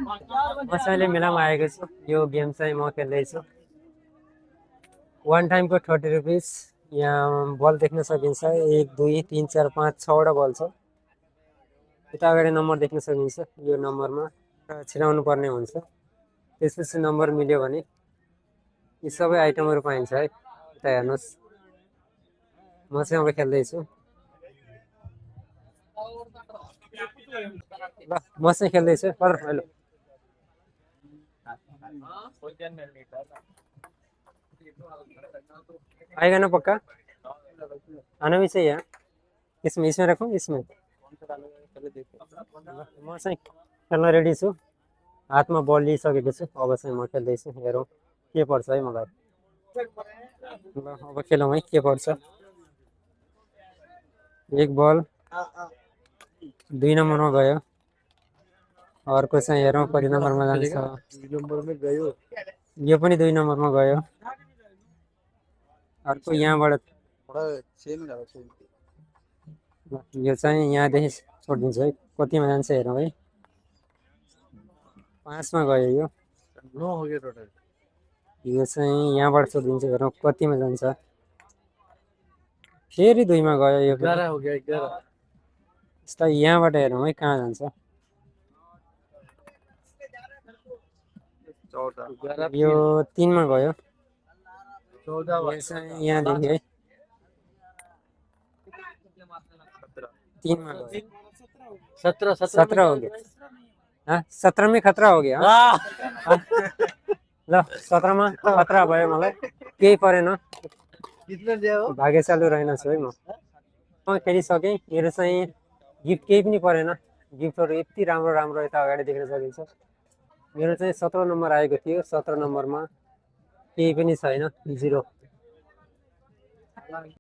म चाहिँ मेलामा आएको छु। यो गेम चाहिँ म खेल्दैछु। वान टाइमको 30 रुपिस। यहाँ बल देख्न सकिन्छ 1 2 3 4 5 6वटा बल छ। यता अगाडि नम्बर देख्न सकिन्छ। यो नम्बरमा छिराउनु पर्ने हुन्छ। त्यसपछि नम्बर मिल्यो भने यी सबै आइटमहरू पाइन्छ है। यता हेर्नुहोस्, म चाहिँ अब खेल्दैछु। ल म चाहिँ खेल्दैछु। हेलो आएगा ना पक्का? आना भी चाहिए। इसमें इसमें रखूँ इसमें। म चाहिँ खेल्न रेडी छु। हातमा बल लिइसकेको छु। अब चाहिँ म खेल्दैछु। हेरौँ के पर्छ है मलाई। ल अब खेलौँ है, के पर्छ। एक बल 2 नम्बरमा गयो। अर्को चाहिँ हेरौँ कति नम्बरमा जान्छ। यो पनि 2 नम्बरमा गयो। अर्को यहाँबाट यो चाहिँ यहाँदेखि छोडिदिन्छु है। कतिमा जान्छ हेरौँ है। 5मा गयो यो। यो चाहिँ यहाँबाट छोडिदिन्छु, हेरौँ कतिमा जान्छ। फेरि 2मा गयो यो। यस्ता यहाँबाट हेरौँ है कहाँ जान्छ। यो 3मा गयो। यो चाहिँ यहाँदेखि है 3मा गयो। 17 हो गया। हाँ 17 में खतरा हो गया। ल 17मा खतरा भयो मलाई। केही परेन। भाग्यशाली रहेनछु है म खेलिसकेँ। मेरो चाहिँ गिफ्ट केही पनि परेन। गिफ्टहरू यति राम्रो राम्रो यता अगाडि देख्न सकिन्छ। मेरो चाहिँ 17 नम्बर आएको थियो। 17 नम्बरमा केही पनि छैन, 0।